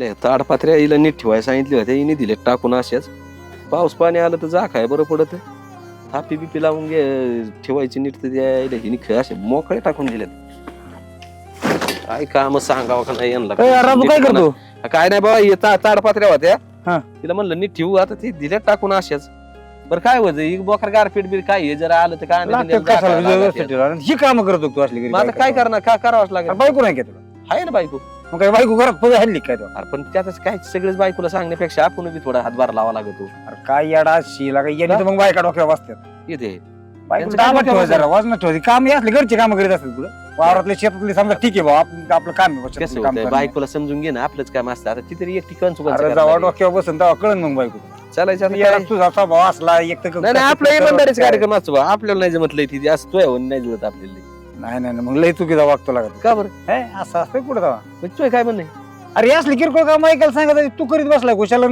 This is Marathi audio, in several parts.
आईला ताडपात्र्या हिला नीट ठेवायला सांगितले होते हिने दिले टाकून अशाच. पाऊस पाणी आलं तर जाखाय बरं पडत. थापी बिपी लावून ठेवायची नीट तर द्यायला हिने असे मोकळे टाकून दिलेत. काय काम सांगावं का नाही यांना. काय करतो? काय नाही बाबा येता ताडपात्र्या होत्या. हा. तिला म्हणलं नीट ठेवू आता ती दिल्या टाकून अशाच. बरं काय होतं ही बोकर गारपीट बीट काय जरा आलं तर काय ही काम करतो तू असली आता काय करणार काय करावंच लागेल. बायको नाही का तुला? आहे ना बायको. मग काय बायको घरात पुढे हल्ली काय तो? अरे पण त्यातच काय सगळेच बायकोला सांगण्यापेक्षा आपण बी थोडा हातभार लावा लागतो. अरे काय याडा शिला काय येणे तर मग बायका डोक्यावर बसतात. येते बायको दाबात ठेवायचं जरा वजनात ठेवायची. काम असले घरचे काम करीत असतात तुला वावरातले शेतातले समजा ठीक आहे भाऊ आपलं काम आहे कसं होतंय बायकोला समजून घे ना आपलंच काम असतं. आता ती तरी एकटी जेव्हा डोक्यावर बसून तेव्हा कळण मग बायको चालायचं तुझा स्वभाव असला एक तर नाही आपलं इमानदारीच कार्यक्रम असतो बा. आपल्याला नाही जमत लय ती असतोय नाही जुळत आपल्याला. नाही नाही मग लय चुकीचा वागतो लागत का बरं असं असतं कुठं तेव्हा तुझं काय म्हणणं अरे असली किरकोळ काम ऐकायला सांगत तू करीत बसलाय कुशाला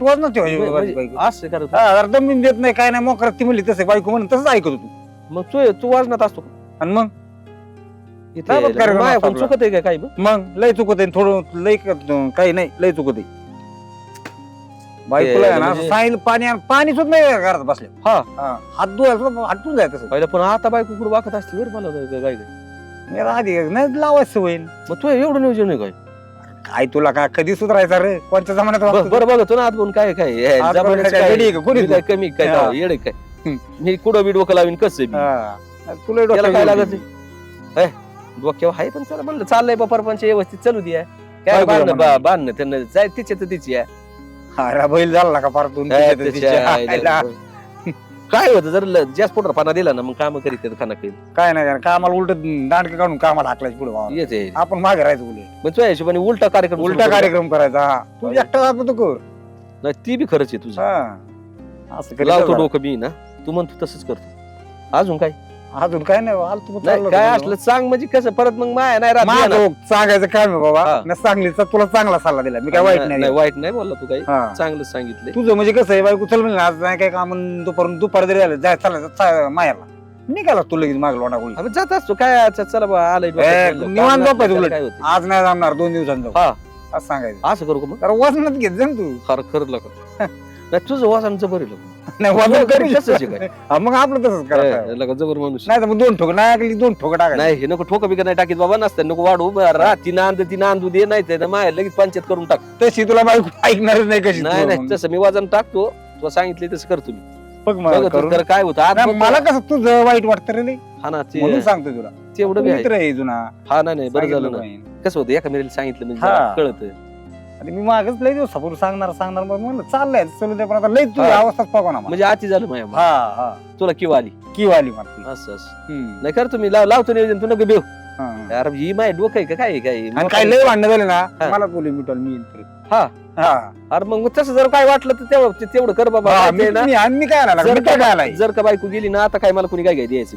वजन ठेवायची असं करत दमीन देत नाही काय नाही मोकरात ती म्हणली तसं बायको म्हणून तसंच ऐकतो तू. मग तू वाजनात असतो आणि मग चुकत आहे का काही मग लय चुकत आहे थोडं लय काही नाही लय चुकत आहे बायकोला आहे ना सांगितलं पाणी सुद्धा नाही घरात बसले हात धुवायला हातून जाय तसं पहिलं पण आता बायको कुठं वाकत असते बरं मला काय काय आधी नाही लावायचं सवय मग तू एवढं नियोजन आहे काय काय तुला काय कधी सुधारायचा रे कोणत्या जमान्यात बरं बघतो ना आत काय काय कमी काय येडे काय मी कुठं बी डोकं लावीन कसं तुला काय लागत डोक्यावर आहे पण चला म्हणलं चाललंय परपंच व्यवस्थित चालू द्या काय बांधणं त्यांना जाय तिच्या तर तिची अरे बैल झाला का परतून काय होतं जर जास्त पोटरपणा दिला ना मग काम करीत खाना काही काय नाही कामाला उलट दांडके काढून कामाला हाकलायचं पुढे येते आपण मागे राहायचं उलट मग तुझ्या हिशोबाने उलटा कार्यक्रम करायचा तू एकटा तू कर नाही ती बी खरंच आहे तुझं असं लावतो डोकं मी ना तू म्हणतो तसंच करतो अजून काय नाही काय असलं सांग म्हणजे कसं परत मग माया नाही राहत सांगायचं काम आहे बाबा सांगलीचा तुला चांगला सल्ला दिला मी काय वाईट नाही बोलला तू काही चांगलं सांगितलं तुझं म्हणजे कसं आहे बायको चल म्हणजे आज नाही काय काम दुपार जरी आलं जाय चालायचं मायाला निघाला तू लगेच माग लोणागोळी जात असतो काय चला बा आलंय निवांत झोपायचं उलट आज नाही जमणार 2 दिवसांनी जाऊ असं सांगायचं असं करू का मग वजनात घेत जा तू खरं नाही तुझं वासांचं बरं नाही मग आपलं तसंच करायचं जबर माणूस नाही तर मग 2 ठोक नाही 2 ठोक टाका नाही हे नको ठोक बिका नाही टाकीत बाबा नसतं नको वाढू ती नांदू दे नाही तर माय लगेच पंचायत करून टाक तशी तुला बायको ऐकणारच नाही कशी नाही तसं मी वजन टाकतो तुला सांगितलं तसं करतो मी बघ काय होतं मला कसं तुझं वाईट वाटतं रे हा ना म्हणून सांगतो तुला तेवढं मित्र आहे जुना हा नाही बरं झालं ना कसं होतं एका मेरेला सांगितलं म्हणजे कळत आणि मी मागच लय दिवसापूर्वी सांगणार मग म्हणलं चाललंय चलू दे पण आता लय तुझी अवस्थाच बघा ना म्हणजे आती झालं माझ्या तुला किंवा आली असं नाही करतो मी लावतो नियोजन तू नको बेव अरे ही माय डोकं आहे का काय लय भांडणं झाले ना मला बोलू मिटल मी अरे मग तसं जर काय वाटलं तर तेवढं कर बाबा जर का बायको गेली ना आता काय मला कोणी काय द्यायचं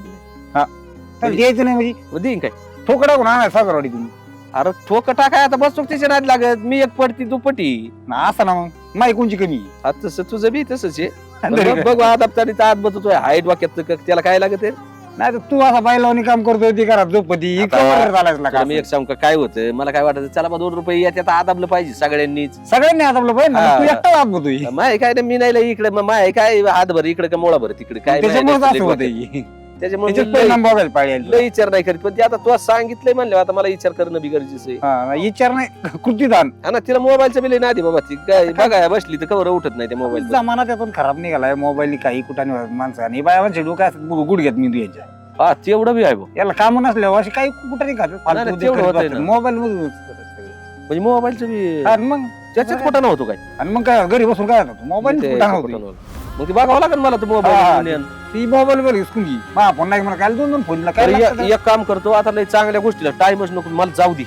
द्यायचं नाही म्हणजे देईन काय ठोकडा कोण आणाय सागरवाडी तुम्ही अरे ठोक टाकाय आता बस तिच्या नाद लागत मी एक पडती तू पटी असं ना मग माई कोणची कमी तसं तुझं बी तसंच आहे बघ आता आत बसतोय हाईट वाक्यात त्याला काय लागत नाही तर तू असा बायलावणी काम करतोय ती घरात झोपती मी एक सांग काय होतं मला काय वाटत चला बा 2 रुपये याच्यात आदाबलं पाहिजे सगळ्यांनीच आदाबलं पाहिजे तू एकटा आदबतोय माय काय नाही मी नाही इकडे माय काय हातभर इकडे का मोळाभर तिकडे काय त्याच्यामुळे विचार नाही करीत पण ते आता तुला सांगितलंय म्हणलं आता मला विचार करणं बी गरजेचं आहे विचार नाही कृतीदान ना तिला मोबाईलचं बिल नाही बाबा ती काय बघाय बसली तर कवर उठत नाही त्या मोबाईल जमाना त्यातून खराब निघालाय मोबाईल काही कुठं माणसं आणि बाया डोक्या गुडघ्यात मी यांच्या तेवढं बी आहे याला काम नसल्यावर अशी काही कुठं नाही मोबाईल म्हणजे मोबाईलचं बी मग त्याच्यात कुठं नव्हतो काय आणि मग काय घरी बसून काय मोबाईल मग ते बघावं लागेल मला तो मोबाईल ती मोबाईल वर हिसकून घे फोन नाही मला काय 2 फोन एक काम करतो आता लय चांगल्या गोष्टीला टाइमच नको मला जाऊ दे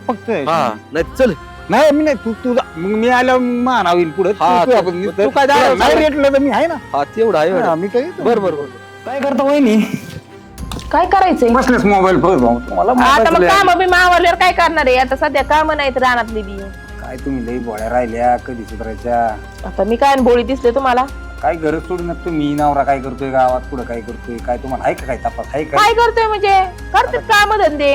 फक्त नाही चल नाही मी नाही तू मग मी आल्यावर मानाव येईल पुढे तू काय नाही रेटलं तर मी आहे ना तेवढं आहे मी काही बरोबर काय करतो वहिनी काय करायचंय बसलेस मोबाईल आता मग काम बी मावरल्यावर काय करणार आहे आता सध्या काम नाहीत रानातली बी काय तुम्ही लई बोळ्या राहिल्या कधी सुधारायच्या आता मी काय बोळी दिसले तुम्हाला काय गरज सोडून तुम्ही नवरा काय करतोय गावात पुढे काय करतोय काय तुम्हाला आहे का काय तपास आहे काय करतोय म्हणजे करतात काम धंदे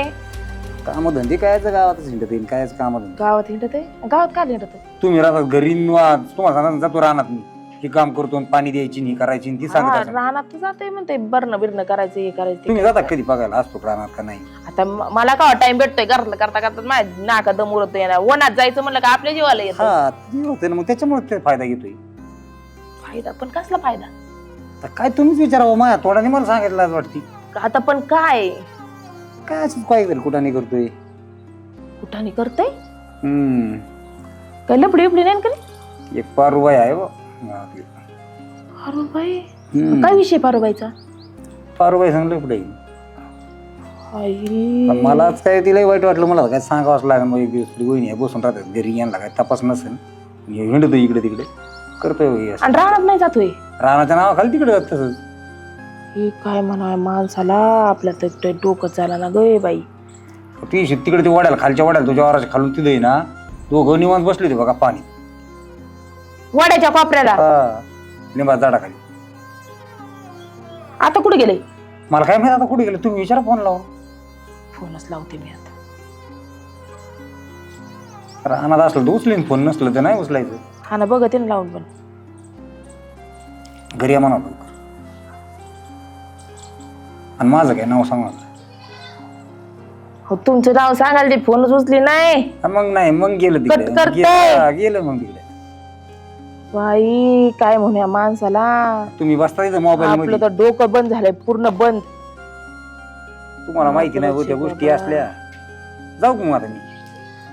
काम धंदे कायचं गावातच हिंडत येईल कायच काम धंदे गावात हिंडत आहे गावात काय हिंडत आहे? तुम्ही राहतात घरी तुम्हाला सांगा जातो राहणार मी हे काम करतो आणि पाणी द्यायची नाही करायची आणि ती हा, सांगत असं. रानात जाते म्हणते बरणं बिरणं करायचं हे करायचं ते तुम्ही जाता कधी बघायला असतो राहणार का नाही आता मला का टाइम भेटतोय घरातलं करता करता माझ्या नाका दम उरतोय ना वनात जायचं म्हणलं का आपल्या जीवाला येतं हा ते होते ना मग त्याच्यामुळे ते फायदा घेतोय फायदा पण कसला फायदा तर काय तुम्हीच विचारावं माझ्या तोडाने मला सांगितलं आज वाटते आता पण काय काय असं काय तरी कुठं नाही करतोय कुठाने करतोय हम्म काय लपडी उपडी नाही कधी एक पारुबाई आहे बा गावातली. पारुबाई हम्म. काय विषय पारुबाईचा पारुबाई सांगलं कुठे आई मलाच काय तिलाही वाईट वाटलं मला काय सांगावंच लागेल मग एक दिवस तरी वहिनी आहे बसून राहतात घरी यांना काय तपास नसेल हिंडतो इकडे तिकडे करतोय हे असं. आणि रानात नाही जातोय रानाच्या नावाखाली तिकडे जात तसंच हे काय म्हणा माणसाला आपल्या तर डोकं चाला ना गय बाई ती तिकडे ते वाड्याला खालच्या वाड्याला तुझ्या वाराच्या खालून तिथे ना दोघं निवांत बसले होते बघा पाणी वाड्याच्या कोपऱ्याला लिंबा झाडाखाली आता कुठे गेले मला काय माहिती आता कुठे गेले तुम्ही विचारा फोन लावून फोनच लावते मी आता रानात असलं तर उचलीन फोन नसलं तर नाही उचलायचं हा ना बघते ना लावून पण घरी या म्हणा लवकर आणि माझं काय नाव सांगा हो तुमचं नाव सांगाल ते फोनच उचली नाही मग नाही मग गेलं कट तिकडे करते. गेलं मग तिकडे बाई काय म्हणूया माणसाला तुम्ही बसता तिथं मोबाईल आपलं मध्ये तर डोकं बंद झालंय पूर्ण बंद तुम्हाला माहिती नाही होत्या गोष्टी असल्या जाऊ का मग आता मी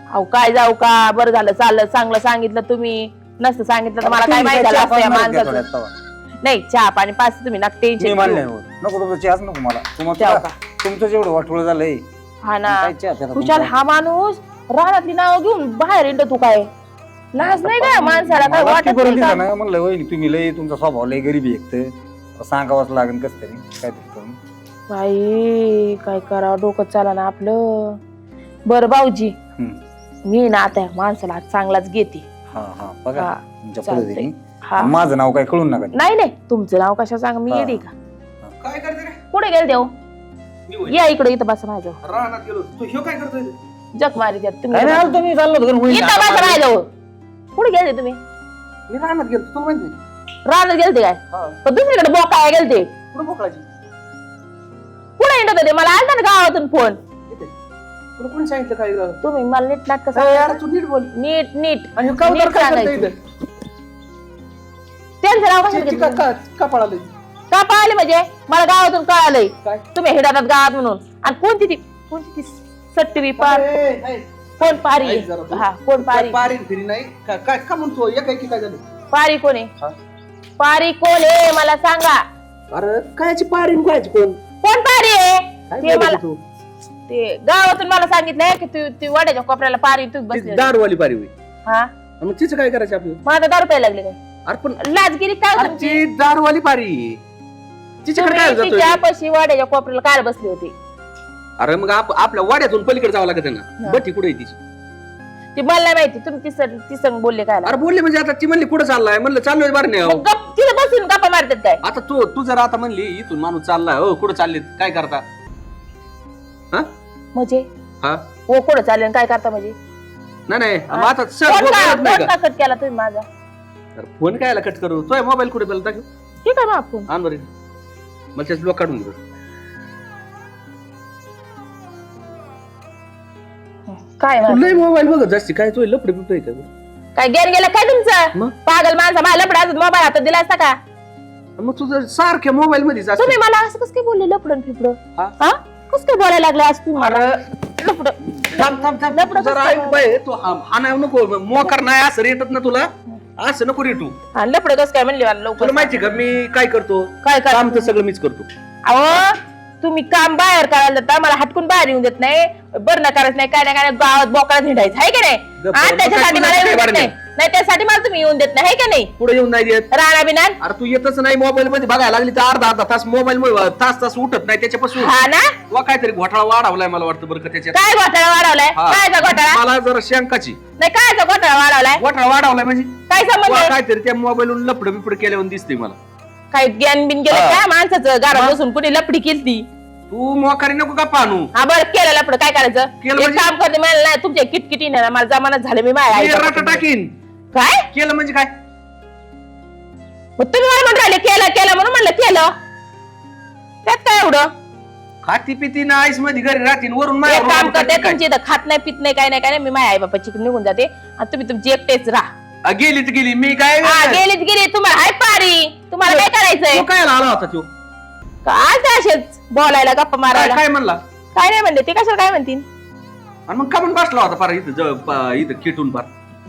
अहो काय जाऊ का बरं झालं चाललं चांगलं सांगितलं तुम्ही नसतं सांगितलं तर मला काय माहिती झालं असतं या माणसाचं नाही चहा पाणी पाच तुम्ही ना मी टेन्शन मानले नको तुमचं चहाच नको मला चहा तुम्हाला का? तुमचं जेवढं वाटोळ झालंय हा ना काय चहा प्यायला खुशाल तुमचा? हा माणूस रानातली नाव घेऊन बाहेर येतो तू काय लाज नाही का माणसाला काय मला वाटत ती बरं नाही का? दिसलं ना म्हणलं वहिनी तुम्ही लय तुमचा स्वभाव लय गरीबी एकत सांगावंच लागेल कस तरी काहीतरी करून बाई काय करावं डोकं चाला ना आपलं बरं भाऊजी हम्म. मी ना आता या माणसाला आज चांगलाच घेते हा हा बघा हा, तुमच्या चालतंय. पद्धतीने हा माझं नाव काय कळून नका नाही नाही तुमचं नाव कशा सांग मी हा. येडी का काय करते रे कुठे गेल देव मी होय. या इकडे इथं बसा माझं रानात गेलो तू ह्यो काय करतोय रे? जग मारी द्या काय तुम्ही नाही आलो तुम्ही चाललो होतो घरी. इथं बसा माझ्याजवळ कुठे गेलते तुम्ही मी रानात गेलो तुला माहिती नाही रानात गेलते काय हा पण दुसरीकडे बोकाय गेलते कुठं मोकळाची कुठे येत होते मला आलता ना गावातून फोन तुला कोणी सांगितलं काय ग? तुम्ही मला नीट नाटक अरे यार तू नीट बोल नीट नीट आणि ह्यो कावदार नीट काय करतोय सांगायचं. इथं? त्यांचं नाव कशाला ती घेतलं? का पळाली का पाहिले म्हणजे मला गावातून कळालंय काय तुम्ही हिडातात गावात म्हणून आणि कोणती ती सट्टी पार कोण पारी ऐक जरा तू. हा कोण पारी पारी फिरी नाही काय का म्हणतो एक ऐकी काय झालं पारी कोण आहे हा? पारी कोण आहे मला सांगा अरे कायची पारी आणि कायची कोण कोण पारी आहे काय ते बोलत मला तू ते गावातून मला सांगितलंय की ती वाड्याच्या कोपऱ्याला पारी तू बसली ती होती. दारूवाली पारी होई हा मग तिचं काय करायचं आपलं मला तर 10 रुपये लागले काय अरे पण लाजगिरी काय अरे तुमची ती दारूवाली पारी तिच्याकडे काय तुम्ही जातोय तिच्या पाशी वाड्याच्या कोपऱ्याला काय बसली होती अरे मग आपल्या वाड्यातून पलीकडे जावं लागत ना हा. बठी कुठे आहे तिची ती मला नाही माहिती तुम्ही ती संग बोलले काय अरे बोलले म्हणजे आता ती म्हणली कुठं चाललाय म्हणलं चाललोय बरं नाही मग गप तिथे बसून गप्पा मारतात काय आता तू जर आता म्हणली इथून माणूस चाललाय हो कुठं चालले काय करता हा म्हणजे हा हो कुठं चालेल काय करता म्हणजे नाही मग आता सर फोन फोन का करत नाही फोन का का कट केला तुम्ही माझा अरे फोन कायला कट करू तो मोबाईल कुठे पेला टाकू ठीक आहे मग फोन आण बरं मला त्याच ब्लॉक काढून घे काय तू मग? लय मोबाईल बघत जास्ती काय तो लपडे बिपडे का काय गेन गेलं काय तुमचं मग? पागल माणसा मला लपडा मोबाईल हातात दिला असता का मग तुझं सारख्या मोबाईल मध्येच असतं. तुम्ही मला असं कसं काय बोलले लपडन फिपडं हा? हा कसं काय बोलायला लागले आज तुम्ही मला लपड थांब थांब थांब लफडं जरा कसं ऐक बाई तू हा नाही नको मोकार नाही असं रेटत ना तुला असं नको रेटू लपड कसं काय म्हणले मला लवकर तुला माहिती का मी काय करतो काय काय काम तर सगळं मीच करतो अहो तुम्ही काम बाहेर करायला जाता मला हटकून बाहेर येऊन देत नाही बरं ना करायचं नाही काय नाही काय नाही, गावात बोकाळा हिंडायचं आहे की नाही गप्प आणि बरं. त्याच्यासाठी मग मला काय येऊन देत बरं नाही नाही? नाही त्यासाठी मला तुम्ही येऊन देत नाही आहे का नाही पुढे येऊन नाही देत राणा बिना अरे तू येतच नाही मोबाईल मध्ये बघायला लागली तर अर्धा तास मोबाईल मध्ये तास उठत नाही त्याच्यापासून हा ना तुला काहीतरी घोटाळा वाढवलाय मला वाटतं बरं का त्याच्यात काय घोटाळा वाढवलाय हा. कायचा घोटाळा मला जरा शंकाची नाही कायचा घोटाळा वाढवलाय घोटाळा वाढवलाय म्हणजे काय संबंध तुला आहे? काहीतरी त्या मोबाईलवरून लपड बिपड केल्यावर दिसते मला काय ज्ञान बिन गेलं हा. का माणसाचं घरात बसून कुणी लपडी केली तू मोकारी नको का पानू हा बरं केलं लपड काय करायचं केलं एक म्हणजे? काम करते मला नाही तुमच्या किटकिटी नाही ना मला जमानत झाले मी माझ्या आईच्या राटा टाकीन काय केलं म्हणजे काय मग तुम्ही मला म्हणून राहिले केलं म्हणून म्हणलं केलं त्यात काय एवढं खाती पिती ना आईस मध्ये घरी राहतील वरून एक माझ्यावर काम ओरडून करते करते काय? तुमची इथं खात नाही पित नाही काय नाही मी माझ्या आई बापाची निघून जाते आणि तुम्ही तुमची एकटेच राहा गेली तर गेली मी काय हा गेली तुम्हाला हाय पारी तुम्हाला काय करायचंय तू काय आला होता तू काय ते असेच बोलायला गप्पा मारायला काय म्हणला काय नाही म्हणले ते कशाला काय म्हणतील आणि मग का पण बसला होता पार इथं इथं किटून पार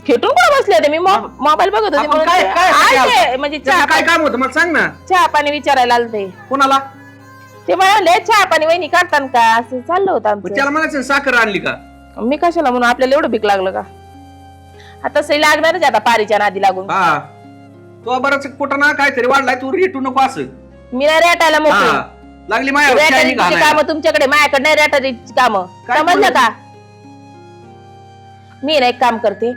खेटून कुठं बसले होते मी मोबाईल बघत होते आपण म्हणून काय- काय- काय आलते, आलता? म्हणजे त्याचं काय काम होतं मला सांग ना चहा पाणी विचारायला आलते कोणाला ते म्हणाले चहा पाणी वहिनी करतान का असं चाललं होतं मग आमचं त्याला म्हणायचं साखर आणली का मी कशाला म्हणून आपल्याला एवढं भीक लागलं का आता सही लागणारच आता पारीच्या नादी लागून हा तो बराच कुठं ना काहीतरी वाढलाय तू रेटू नको असं मी नाही रेटायला हा मोकळी लागली माझ्यावर शायनी रेटारीची घालायला. कामं तुमच्याकडे माझ्याकडे नाही रेटारीची कामं काय समजलं बोलत? का मी ना एक काम करते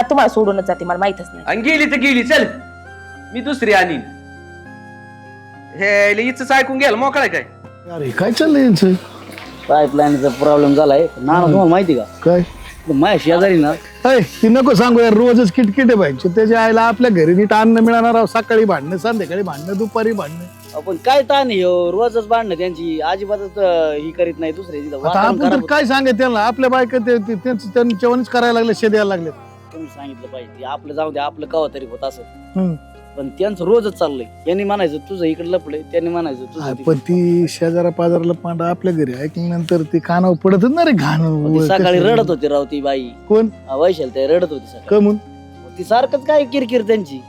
तुम्हाला सोडूनच जाते मला माहितच नाही आणि गेली तर गेली चल मी दुसरी आणीन हे हिच ऐकून गेल मोकळाय काय अरे काय चाललंय यांचं पाईपलाईनचा प्रॉब्लेम झालाय ना तुम्हाला माहिती का काय माझ्या शेजारी ना अय ती नको सांगू यार रोजच किटकिट आहे पाहिजे त्याच्या आईला आपल्या घरी नीट अन्न मिळणार आहो. सकाळी भांडणं संध्याकाळी भांडणं दुपारी भांडणं आपण काय ताण आहे हो, रोजच भांडणं त्यांची अजिबातच ही करीत नाही दुसरे आता आपण तर काय सांगाय त्यांना आपल्या बायका त्यांच्यावरच करायला लागले शेद यायला लागले तुम्ही सांगितलं पाहिजे आपलं जाऊ द्या आपलं कवा तरी होत असं पण त्यांचं रोजच चाललंय यांनी म्हणायचं तुझं इकडे लपडे त्यांनी म्हणायचं तुझं पण तिकडे. ती शेजारा पाजाराला पांडा आपल्या घरी ऐकल्यानंतर ती कानावर पडतच ना रे मग ती घाण सकाळी रडत होती राव ती बाई कोण वैशाल ते रडत होती सकाळी कमून मग ती सारखंच काय किरकिर त्यांची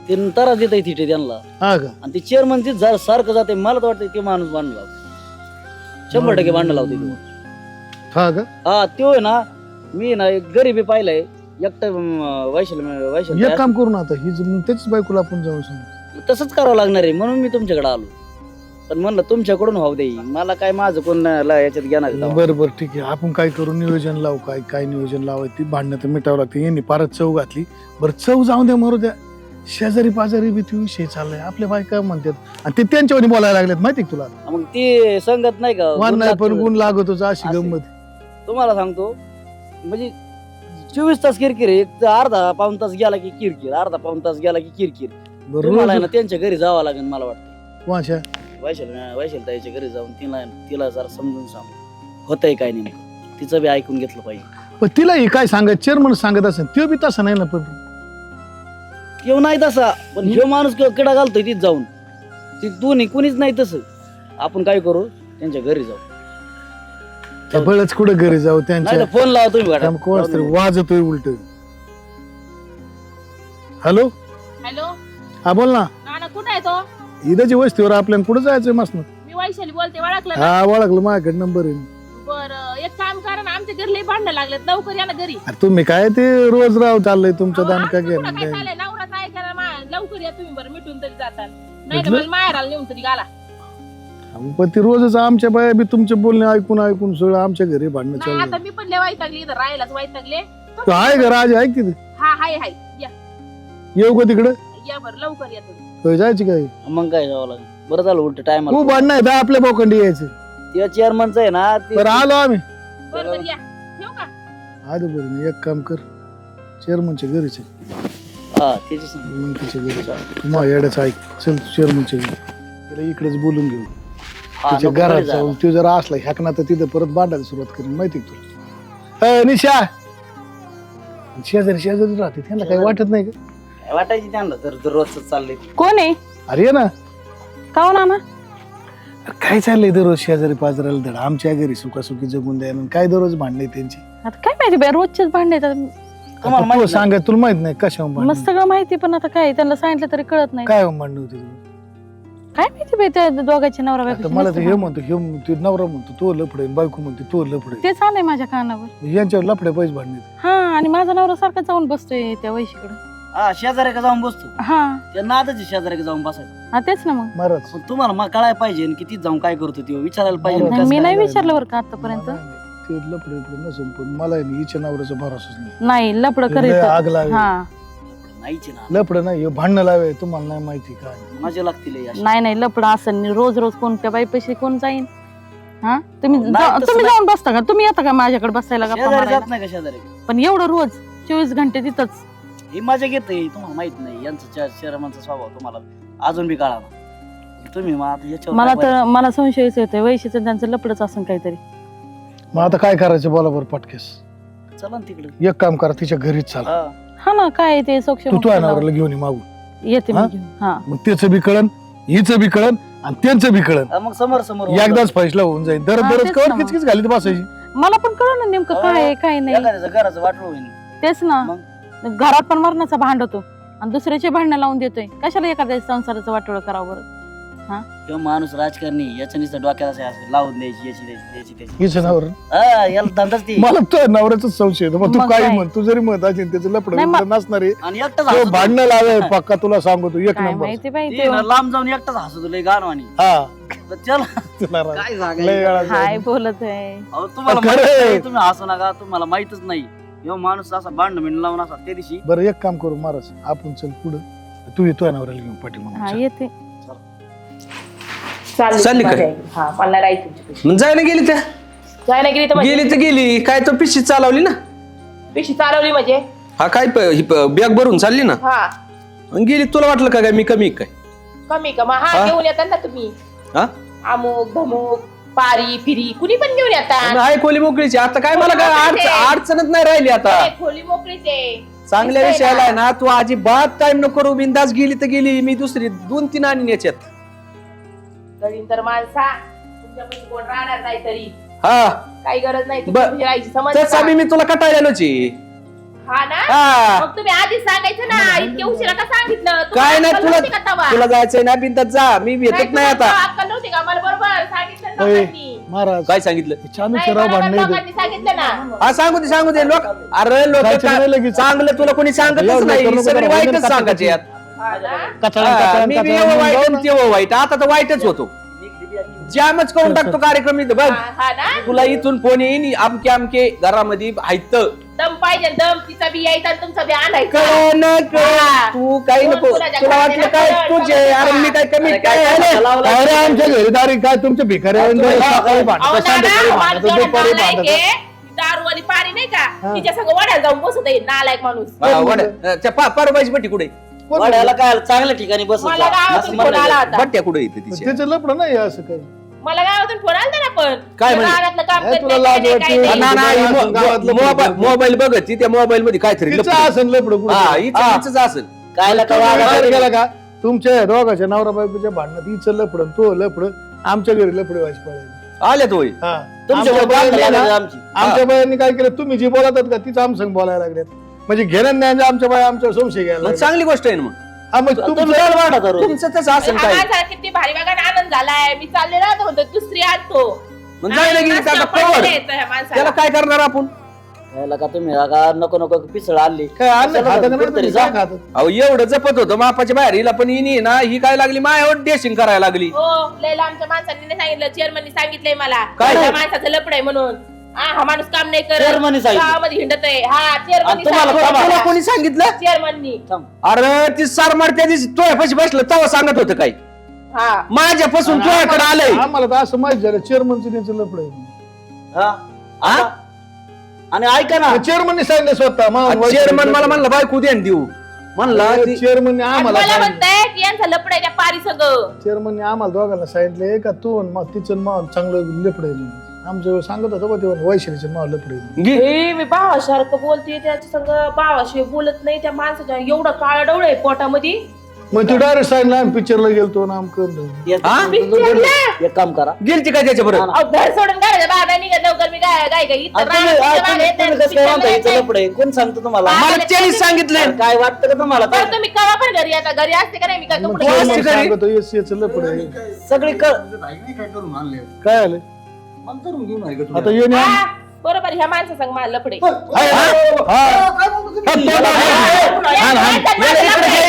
ते त्रास देत आहे तिथे त्यांना हा का आणि ती चेअरमन ती सारखं जाते मला तर वाटतं ते माणूस भांडण लावतो 100% भांडण लावते तो. हा का हा तो आहे ना मी ना एक गरीबी पाहिलंय एकटं वैशाल एक काम करू ना आता ही त्याच बायकोला आपण जाऊन सांगू तसंच करावं लागणार आहे म्हणून मी तुमच्याकडे आलो पण म्हणलं तुमच्याकडून व्हावं देई मला काय माझं कोण याच्यात घेणार आहे. बरं बरं ठीक आहे आपण काय करू नियोजन लावू काय नियोजन लावायचं ती भांडणं तर मिटावं लागते यांनी परत चव घातली बरं चव जाऊन द्या मरू द्या शेजारी पाजारी बी ती विषय चाललाय आपल्या बायका म्हणतात आणि ते त्यांच्यावर बोलायला लागलेत माहिती का तुला मग ती संगत नाही का वन गुण नाही पण लागतं. गुण लागतोच अशी असे. गंमत तुम्हाला सांगतो म्हणजे 24 तास किरकिर आहे. एक तर अर्धा पाऊण तास गेला की किरकिर अर्धा पाऊण तास गेला की किरकिर तुम्हाला आहे ना त्यांच्या घरी जावं लागेल मला वाटतं वाशा वैशाल ताईच्या घरी जाऊन तिला जरा समजून सांगू होतंय काय नेमकं तिचं बी ऐकून घेतलं पाहिजे पण तिलाही काय सांगत चेअरमन सांगत असेल तो बी तसा नाही ना पण किंवा नाही तसा पण ह्यो माणूस किडा घालतोय तिथ जाऊन ती दोन्ही कुणीच नाही तसं आपण काय करू त्यांच्या घरी जाऊ त्या बळच कुठं घरी जाऊ नाही त्यांच्या फोन लावा तुम्ही गाड्या. कोणाच तरी वाजतोय उलट हॅलो हॅलो हा बोल ना नाना कुठे आहे तो इदाची वस्तीवर आपल्याला कुठं जायचंय मस्त मी वैशाली बोलते ओळखलं हा ओळखलं माझ्याकडे नंबर आहे बर एक काम करा ना आमच्या घरी लई भांडणं लागलेत लवकर या ना घरी अरे तुम्ही काय ते रोज राव चाललंय तुमचं दान का आमचं कुठं काय घ्या चाललंय नवराच ऐका ना लवकर या तुम्ही बरं मिटून तरी जाताल नाही तर मला माहेराला नेऊन तरी घाला पण ती रोजच आमच्या बाया बी तुमचे बोलणे ऐकून सगळं आमच्या घरी भांडणं नाही चाललं आता मी पण लय वैतागली इथं राहायलाच वैतागले तू आहे का राज ऐक तिथे हा हाय हाय या येऊ का तिकडं या बरं लवकर या तुम्ही होय, जायची काय मग काय जावं लागेल बरं झालं उलट टाइम तू भांडणं आहे तर आपल्या बोकंडी यायचं त्या चेअरमनचं आहे ना ते- बरं आलो आम्ही बरं बरं या ठेवू का आलो बरं मी एक काम कर चेअरमनच्या घरीच आहे. हा त्याची सांग. मग तिच्या घरी मग येड्याचं ऐक चल चेअरमनच्या घरी त्याला इकडेच बोलून घेऊ हा, त्याच्या नको घरात घरी जाऊन जायला. तो जर असला ह्याकना तर तिथं परत भांडायला सुरुवात करेन माहिती का तुला निशा शेजारी राहते त्यांना काही वाटत नाही का काय वाटायची त्यांना तर रोजच चाललंय कोण आहे अरे ये ना काऊन नाना काय चाललंय दररोज शेजारी पाजराला धड आमच्या घरी सुखासुखी जगून द्यायला काय दररोज भांडणे त्यांची आता काय माहिती बाई रोजचेच भांडे येतात. तुम्हाला आता माहित तू सांगा तुला माहित नाही कशावर मग भांडण सगळं माहिती पण आता काय त्यांना सांगितलं तरी कळत नाही काय भांडण होते तुला? काय माहिती बाई त्या दोघांची नवरा आता बायकोची मला मस्त तर हे भांडणं. म्हणतो हे नवरा म्हणतो तो लफडे बायको म्हणते तो लफडे तेच आलंय माझ्या कानावर यांच्यावर लफड्या पैसे भांडणे हा आणि माझा नवरा सारखा जाऊन बसतोय त्या वैशीकडे हा शेजारी का जाऊन बसतो हा त्या नादाची शेजारी का जाऊन बसायचं हा तेच ना मग महाराज पण तुम्हाला मग कळायला पाहिजे की ती जाऊन काय करतो ती विचारायला पाहिजे नाही, कसं मी काय. नाही विचारलं बरं का आतापर्यंत ते लफडे नसून पण मला आहे ना हिच्या नवऱ्याचा भरोसाच नाही नाही लपड लय करीत आग लावे हा नाहीच आहे ना लफड नाही हे भांडणं लावे तुम्हाला नाही माहिती काय मजा लागतील हे अशी. नाही लपड असं रोज रोज कोणत्या बाई पैसे कोण जाईन हा तुम्ही नाही, तसं तुम्ही नाही. जाऊन बसता का? तुम्ही येता का माझ्याकडे बसायला गप्पा शेजारी मारायला? जात नाही का शेजारी? पण एवढं रोज 24 घंटे तिथंच ही मजा घेते तुम्हाला माहित नाही यांचा चेअरमनचा स्वभाव तुम्हाला अजून बी कळा तुम्ही मग आता याच्यावर मला काय तर मला संशयच येतोय वैशीचं त्यांचं लपडच असं काहीतरी. मग आता काय करायचं बोला बरं पटकेस. बोलायचं? चला ना तिकडे. एक काम करा तिच्या घरीच चाल. हा. हा ना काय ते सोक्ष तू तुझ्या नवऱ्याला घेऊन ये मागून. येते हा? मी घेऊन. हा मग त्याचं बी कळन हिचं बी कळन आणि त्यांचं बी कळन. हा, मग समोर समोर एकदाच फैसला होऊन जाईल. दर हा, दरच तेच कवर ना मग. किचकिच घालीत बसायची. मला पण कळलं ना नेमकं काय आहे काय नाही. एखाद्याचं घराचं वाटलं होईल. तेच ना मग? घरात पण मरणाचा भांडतो आणि दुसऱ्याचे भांडणं लावून देतोय. कशाला एखाद्या संसाराचं वाटोळं करावं बरं? किंवा माणूस राजकारणी याच्या नुसतं डोक्याला असं लावून द्यायची याची द्यायची याची द्यायची. हिचं नवर हा, याला धंदाच ती. मला तुझ्या नवऱ्याचाच संशय येतो. मग तू मग काही काय? म्हण तू जरी म्हणत असेल त्याचं लपड नाही, मग- नसणार आहे. आणि एकटाच तो हसतो. भांडणं लावे पक्का तुला सांगतो एक काय नंबर. माहिती बाई ती ते ना लांब जाऊन एकटाच हसतो लय गाणवानी. हा चल तुला राग. काय लय सांगायचं? वेळा काय जाऊन. बोलत आहे. अहो, तुम्हाला खरं माहित आहे. नाही, तुम्ही हसू नका तुम्हाला माहितच नाही. ह्यो माणूस असा भांडण बिंड लावून असा त्या दिवशी बरं एक काम करू महाराज आपण चल पुढं. तू येतोय नवऱ्याला घेऊन पाठी हा म्हणून येते. चालली काय? हा मला राहायचं तुमच्यापाशी. मग जायला गेली त्या जायला गेली तर म्हणजे गेली तर गेली काय तो पिशी चालवली ना. पिशी चालवली म्हणजे हा काय बॅग भरून चालली ना हा आणि गेली. तुला वाटलं का काय मी कमी आहे काय? कमी का मग हा? हा घेऊन येतात ना तुम्ही हा अमुक धमुक पारी फिरी कुणी पण घेऊन येतात. आहे खोली मोकळीची. आता काय मला काय अडचणच नाही राहिली आता. अरे, खोली मोकळीच आहे. चांगल्या दिसतंय विषयाला आहे ना. ना तू अजिबात टाइम नको करू. बिंदास गेली तर गेली. मी दुसरी 2-3 आणि याच्यात घरी तर माणसा तुमच्यापाशी कोण राहणार नाही तरी हा काही गरज नाही बर. तुमची राहायची समज त्याच आम्ही मी तुला कटाळल्याची. हा ना हा मग तुम्ही आधीच सांगायचं ना इतके उशिरा का सांगितलं काय नाही अक्कल तुला नव्हती का तेव्हा? तुला जायचंय ना बिंदास जा. मी नाही, भेटत नाही तुम्हाला आता. अक्कल नव्हती का मला बरोबर सांगितलं ना अय. लोकांनी. महाराज काय सांगितलं? चालू नाही, चराव बरोबर भांडणं लोकांनी सांगितलं ना हा सांगू दे लोक. अरे लोक जायचं नाही लगेच. चांगलं तुला कोणी सांगतच एवढं नाही. करू नको सगळी जरा. वाईटच वजन सांगायचे यात. हा ना? हा, मी बी एवढं वाईट आणि तेव्हा वाईट. आता तर वाईटच होतो. जामच करून टाकतो कार्यक्रम इथं बघ. हा ना तुला इथून फोन येईन अमके अमके घरामध्ये आहेत. दम पाहिजे दम तिचा बी यायचा आणि तुमचा बी आणायचा कळ न कळ. हा. तू काही कोण नको. कुणाच्या तुला वाटलं घरात काय येणार? तुझे अरे मी काय कमी अरे काय काय आहे? लावलं? अरे आमच्या घरीदारी काय तुमच्या भिकाऱ्या अहो, सकाळी अहो, भांडतं, ना, संध्याकाळी ना, भांडतं, माझं दुपारी एवढं नालायक भांडतं. आहे. दारू आणि पारी नाही का हा. तिच्या सगळं वड्याला जाऊन बसत आहे नालायक माणूस हा, वड्या. त्या पारोबाईची बट्टी कुठे? वाड्याला काय चांगल्या ठिकाणी बस मला गावातून फोन आला होता बट्ट्या कुठे येते तिच्या? त्याचं लपड नाही असं काही. मला गावातून फोन आलता ना पण काय म्हणे? रानातलं काम हे करते तुला लाज काय वाटते? नाही. ना, ना, गावातलं मोबाईल लफडं. मोबाईल बघत ती त्या मोबाईल मध्ये काहीतरी तिचं लफडं. असेल लपड हा हिच असेल. काय गेला का तुमच्या दोघांच्या नवरा बायकोच्या भांडणात हिचं लपड तो लपड आमच्या घरी लपड व्हायची पडेल. आले तो हा तुमच्या आमच्या बायांनी ना- आमची आमच्या बायांनी काय केलं तुम्ही जी बोलतात का तीच आमसंग बोलायला लागल्यात. म्हणजे घेणं नाही आमच्या बाया आमच्या संशय घ्यायला मग लागल्या. चांगली गोष्ट आहे ना मग. हा, मग तुम्ही तुमचं काय वाढत आहे रोज? तुमचं तसं असेल काय. आम्हाला किती भारी बघा आनंद झालाय मी चालले ना तो म्हणतो दुसरी आणतो मग जायला गेली का आता पडलेलं कवर? येतं ह्या माणसाला. त्याला काय करणार आपण? यायला का तुम्ही का नको नको पिसळ आणली काय आणलं कशाला खातं का नाही कुठंतरी तुम्ही? जा. जा खातं. अहो एवढं जपत होतं मापाच्या बाहेर हिला पण हिनी ना ही काय लागली मायावर डेशिंग करायला लागली. हो लयला आमच्या माणसांनी नाही सांगितलं चेअरमननी सांगितलंय मला काय? त्या माणसाचं लपड आहे म्हणून हा माणूस काम नाही करत चेअरमननी सांगितलं? गावामध्ये हिंडत आहे हा आणि तुम्हाला चेअरमन तुला कोणी सांगितलं? चेअरमननी अरे ती सारमार त्या दिवशी तुझ्यापाशी बसलं तेव्हा सांगत होतं काय हा माझ्यापासून तुझ्याकडे आलंय. आम्हाला तर असं माहित झालं चेअरमनचं त्यांचं लपड आहे. हा? हा? आणि ऐका ना चेअरमनने सांगितलं स्वतः चेअरमन मला म्हणलं बायको देण देऊ म्हणला ती- चेअरमनने आणि आम्हाला मला सांगितलं. म्हणताय की यांचं लपड आहे त्या पारी सगळं चेअरमनने आम्हाला दोघांना सांगितलं का तू आणि मग तिचं आणि मग चांगलं लपड आहे म्हणून. आमचं सांगत होतं बा ते वैशालीचं नाव लपड आहे म्हणून. घे. हे मी भावासारखं बोलते त्याच्या संग भावाशिवाय बोलत नाही त्या माणसाच्या एवढं काळा डोळे आहे पोटामध्ये मग तू डायरेक्ट सांगितलं आम्ही पिक्चरला गेलतो ना आमकं एक काम करा गेलती काय त्याच्या बरोबर? हा. घर सोडून घराच्या बाहेर नाही निघत लवकर मी काय काय काय इथं रानात तुमच्या बाहेर येते, कसं काय म्हणता पिक्चरला हिचं येते. लफडं आहे? कोण सांगतं तुम्हाला मला त्यांनीच सांगितलंय. काय वाटतं का तुम्हाला बरं तुम्ही कवा पण घरी आता घरी असते का नाही मी काय मग कपडे कोण घालते? असते घरी? सांगतो येस याचं लपड आहे. सगळी काय आलं आता येऊन हा, बरोबर ह्या माणसा सांग मला लफडे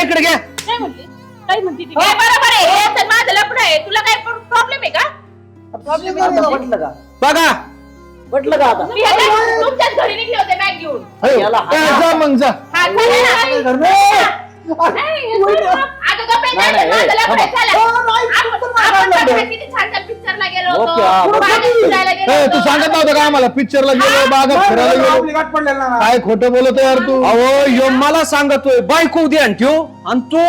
इकडे घ्या. काय म्हणते काय म्हणते ती? हे बरोबर आहे हे तर माझं लफड आहे तुला काय प्रॉब्लेम आहे का पटलं का बघा पटलं का आता मी ह्याच्या- तुमच्याच घरी निघले होते बॅग घेऊन याला जा मग जा. हा, चला ना. नाही, अगं गप्प आहे, नाही, माझं नाही, लफडं आहे, थांबा. चला. आपण बघा किती छान छान picture पिक्चरला गेलो होतो ओके, हा. बागेत फिरायला गेलो ए, तू होतो. सांगत नव्हतं का आम्हाला पिक्चरला गेलो बागात फिरायला गेलो आपली गाठ पडलेला ना काय खोटं बोलतो यार तू अहो यो मला सांगतोय बायको ध्यान ठेव आणि तो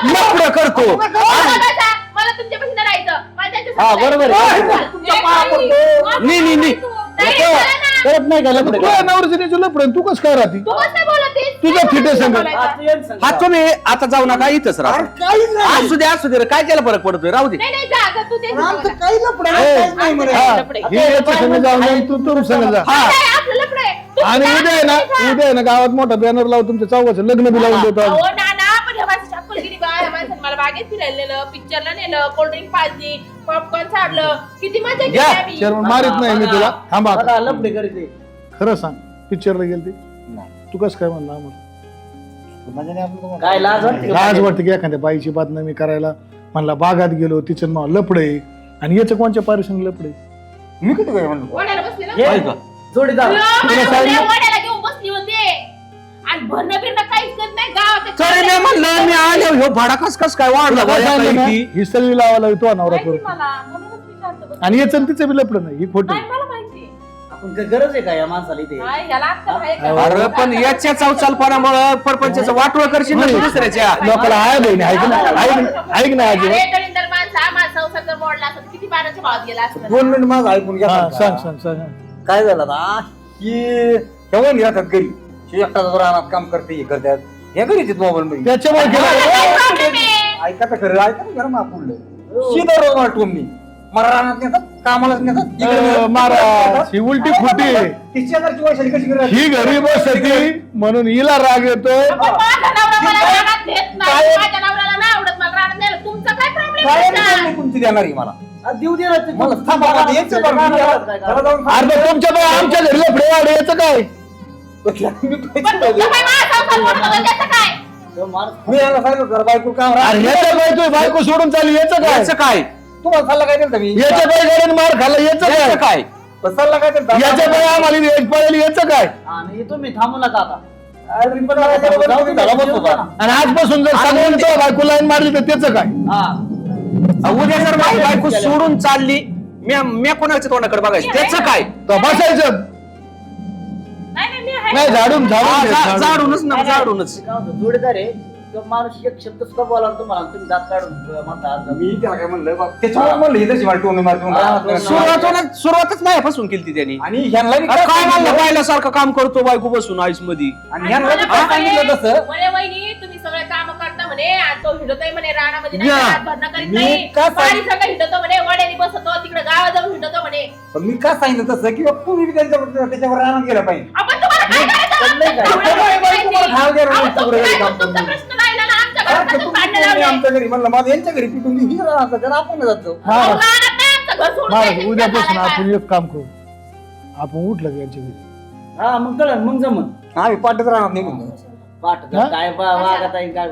लफडं करतो हो, बसा. मला तुमच्यापाशी नाही राहायचं. मला त्यांच्या हा, सोबत बरोबर राहायचं. आहे. तुमच्या पाया पडतो. नी, नी, नी. नाही, चला ना. करत नाही का लफडे? तुझ्या नवऱ्याचं लपडं तू कसं काय राहते तू कसं बोलतेस? तुझं फिटे संग. हा, तू ये ना संग. हा तुम्ही आता जाऊ नका इथंच राहा असू दे रे काय त्याला फरक पडतोय राहू दे नाही नाही जा जा, तू ते आमचं काही लफडं ए, नाही, काहीच नाही म्हणे. हा, लफडे. हे याच्या संग जाऊन आणि तू संग जा आपलं लफडं आहे. तू आणि जा, उद्या आहे ना गावात मोठा बॅनर लावून तुमच्या चौघाचं लग्न बी लावून देतो अहो नाना पण ह्या माणसाची अक्कल गेली बा. ह्या माणसाने मला बागेत फिरायला नेलं, पिक्चरला नेलं, कोल्ड्रिंक पाजली, पॉपकॉर्न चाडलं, किती मजा केली या, आम्ही. शर्मा मारित नाही मी तुला थांबा बघा, लफडे करीत खरं सांग पिक्चरला गेलते नाही. तू कसं काय म्हणला आम्हाला म्हणजे नाही आपलं तुम्हाला. काय लाज वाटते का? लाज वाटते की एखाद्या बाईची बातमी करायला म्हणला बागात गेलो तिचं नाव लपडे आणि याचं कोणच्या पारिश्रमिक लपडे मी किती काय म्हणलो वड्याला बसले ना? हे, आहे का? जोडीदार मला सांगितलं? वड्याला घेऊन बसली होते आणि भरणं बिरणं काहीच करत नाही गावात. तरी नाही म्हणलं मी आले ह्यो भाडा कस काय वाढला तुला काय बा, सांगितलं ना? एका इतकी. ही सगळी लावायला तो नवरा माहिती करतो मला, म्हणूनच मी शांत बसले. आणि याचं आणि तिचं बी लपडं नाही ही खोटी नाही, मला माहिती. आपण काय गरज आहे का या माणसाला इथे नाही, ह्याला अक्कल आहे का? अरे पण याच्या चौचालपणामुळे परपंचाचं वाटोळ करशील ना तू दुसऱ्याच्या लोकांना आहे बहिणी ऐक ना ऐक ना अजिबात अरे, दलिंदर माणसा, माझा संसार जर मोडला असता तर किती पाण्याच्या भावात गेला असता. 2 मिनिट माझं ऐकून घ्या हा, सांगा. सांग काय झालं ना की ठेवून राहतात घरी हे एकटा रानात काम करते हे करतात हे घरीच मोबाईल मध्ये त्याच्यामुळे केलं काय problem आहे? ऐका तर खरं ऐका ना खरं मापुढलं सीधा रोज वाटून मी मला रानात नेतात कामालाच नेतात इकडे नेतात, महाराज ही उलटी खोटी आहे. ती शेजारची वैशाली कशी करत ही घरी बसती म्हणून हिला राग येतो पण माझा नवरा मला रानात नेत नाही. काय? माझ्या नवऱ्याला नाही आवडत मला रानात नेलं. तुमचा काय प्रॉब्लेम काय आहे का? नाही तुमची देणारी मला आ, देऊ दे ना ते. मला थांबा आता यायचं बरं, मी त्याला जाऊन अरे तुमच्या बाई आमच्या घरी लफडे वाढे याचं काय मी पण तुमचा काय माझा संसार मोडला तर त्याचं काय? तो माणूस याला सांगितलं जरा बायको काम अरे याच्या बाई तुझी बायको सोडून चालली याचं काय याचं काय तुम्हाला सल्ला काय दिला मी याच्या बाई गाडीने मार खाल्ला याचं याचं काय काय सल्ला काय दिला याच्या बाई आम्हाला वेज पळेल याचं काय आणि तुम्ही थांबू नका आता अरे पण मला काय बरोबर जाऊ दे, झाला बसतो जेवू दे का? ना. आणि आजपासून जर सांगून तो बायको लाईन मारली तर त्याचं काय हा उद्या जर माझी बायको सोडून चालली मी कोणाच्या तोंडाकडे बघायचं त्याचं काय तर बसायचं नाही, नाही, मी आहे. नाही झाडून हा, झाडून घे, झाडून. जाडूनच ना जाडूनच काय होतं, जोडीदार आहे तो माणूस एक शब्द सुद्धा बोला तुम्हाला तुम्ही दात काढून म्हणता आज मी त्याला काय म्हणलं बा, त्याच्यावर म्हणलं ही तशी मला टोमणे मारते म्हणून हा, रानात टोमणे नेलं. सुरुवातच माझ्यापासून केली त्यांनी आणि ह्यांना बी अरे काय म्हणलं सांगितलं? पाहिल्यासारखं काम करतो बायको बसून आईस मध्ये आणि आणि ह्यांना मला बी काय म्हणे, सांगितलं तसं म्हणे, वहिनी तुम्ही सगळे काम करता म्हणे आणि तो हिंडतोय म्हणे रानामध्ये नाही या. का, हात भरणं करीत मी नाही का सांग- पाणी सगळं हिंडतो म्हणे वड्याने बसतो तिकडे गावात जाऊन हिंडतो म्हणे. पण मी का सांगितलं तसं की बा, तुम्ही बी त्याच्यावर रानात गेला पाहिजे आपण तुम्हाला काय करायचं? चाललंय काय? तुम्हाला काय काय तुम्हाला खायला द्यायला अहो, नाही, तुमचं तुकडे काय- काम तुमचा करून. प्रश्न राहिला ना आमच्या घरात अरे, कसं तुम्ही भांडणं तुम्ही लावलंय? आमच्या घरी म्हणलं माझं यांच्या घरी पिटून ही राहतात त्याला आपण जातो अहो, रानात नाही आमचं घर सोडून महाराज जायचं उद्यापासून विचार आपण झालाय एक काम करू आपण उठलं की यांच्या घरी हा मग कळलं मग जमन आम्ही पाठच राहणार निघून जाऊ. पाठ हा? काय वागत आहे काय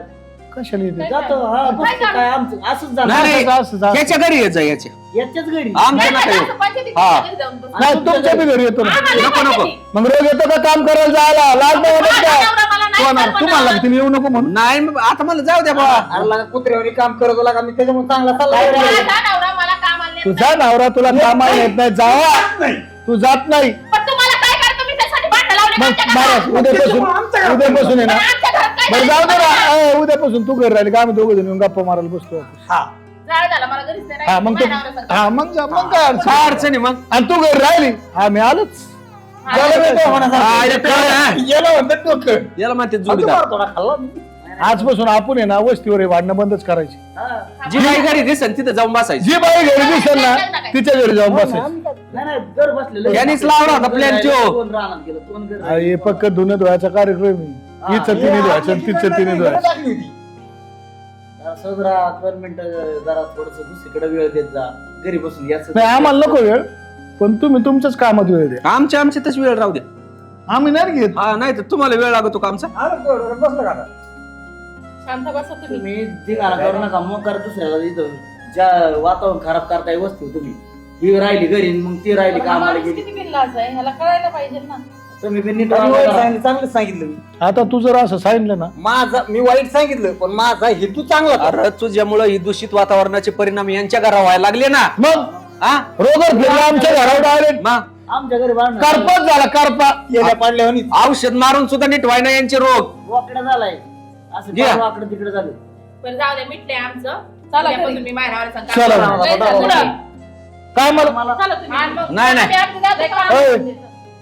कशाला येते जातो हा बसतो काय आमचं असंच नाही, जाणार नाही. असं- असं- असं. याच्या घरी यायचं याच्या याच्याच घरी आमच्या नका येऊ. असं पंचायतीत हा. घरी जाऊन बस. नाही तुमच्या बी घरी येतो ना आम्हाला नको, नको. पंचायतीत. मग रोज येतो का काम करायला जायला लाज नाही वाटत माझा का नवरा मला नाही तुम्हाला करमत. तुम्हाला लागते येऊ नको म्हणून नाही मग आता मला जाऊ द्या बाबा अरे लागा कुत्र्यावरी काम करत लागा मी त्याच्यामुळे चांगला सल्ला काय दिला. माझा नवरा मला कामाला नेत तुझा नवरा तुला कामाला येत नाही जावा तू जात नाही पण तुम्हाला काय करतो मी त्यासाठी भांडण लावले मग आमच्या घरात. महाराज उद्यापासून आहे पण ना आमच्या घरात काय बरं झालं? जाऊ दे ना उद्यापासून तू घरी राहिली का आम्ही दोघं जण येऊन गप्पा मारायला बसतो हा जाळ झाला मला घरीच नाही हा मग राहायचं. तू माझ्या नवऱ्यासारखं. हा मग जा मग काय अडचण काय अडचणी मग आणि तू घरी राहिली आम्ही आलोच हा, झालं बे तो होण्यासारखं. हा, इथं काय आहे? गेलं म्हणतात डोकं. याला म्हणते अजून जोडीदार मारतो ना, खाल्ला मी. आजपासून आपण आहे ना वस्तीवर हे भांडणं बंदच करायची हा. जी काही घरी दिसन तिथं जाऊन बसायचं जी बाई घरी दिसेल ना तिच्या घरी जाऊन बसायचं नाही नाही घर बसलेलं यांनीच लावला होता plan तो. कोण रानात गेलं कोण घरी अरे हे पक्क धुणं धुवायचा कार्यक्रम आहे हिचं तिने धुवायचं तिचं तिने धुवायचं टाकली होती. जरा सहज राहा 2 मिनिटं जरा थोडस दुसरीकडे वेळ देत जा घरी बसून याच नाही आम्हाला नको वेळ पण तुम्ही तुमच्याच कामात वेळ द्या आमच्या तशी वेळ राहू द्या आम्ही नाही घेत हा नाही तर तुम्हाला वेळ लागतो का आमचा आलं तेवढं, बसलं का आता? शांत बसा तुम्ही. तुम्ही धिगाणा करू नका मग करा दुसऱ्याला इथं ज्या वातावरण खराब करताय वस्तू तुम्ही ही राहिली घरी मग ती राहिली कामाला माणूस गेली किती बिनलाज आहे ह्याला कळायला पाहिजे ना. तुम्ही बी नीट आणि वागा वाईट जरा. सांगितलं, चांगलं सांगितलं मी. आता तू जर असं सांगितलं ना माझा मी वाईट सांगितलं पण माझा हेतू चांगला होता. अरे तुझ्यामुळे ही दूषित वातावरणाचे परिणाम यांच्या घरा व्हायला लागले ना मग हा रोगर फिरला आमच्या घरावर आले मग आमच्या घरी भांडण करपाच झाला करपा येल्या पाडल्यावानी. औषध मारून सुद्धा नीट व्हायना यांचे रोग वाकडा झालाय असं घ्या. वाकडं तिकडे झालं बरं जाऊ दे मिटले आमचं चला उद्यापासून घरी. मी माझ्या नावाने सांगते. चला. लय झालं. पुढं. काय मला मला चला तुम्ही. आणि मग नाही, नाही. आम्ही आमचं जातोय का? ओय,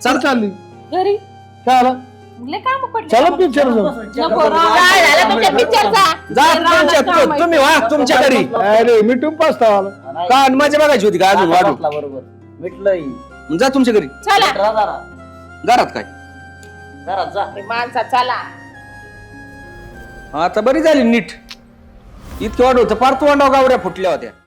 चल चालली घरी काय आला लय काम पडले चला पिक्चर जाऊ नको राव. काय झालं तुमच्या पिक्चरचा जा तुमच्या तुम्ही व्हा तुमच्या घरी अरे मिठून पाचता आला का आणि मजा बघायची होती का अजून वाढून बरोबर मिटलंय जा तुमच्या घरी चला जरा घरात काय घरात जा हे माणसा चला आता बरी झाली नीट इतके वाढ होतं पार तोंडाव गावऱ्या फुटल्या होत्या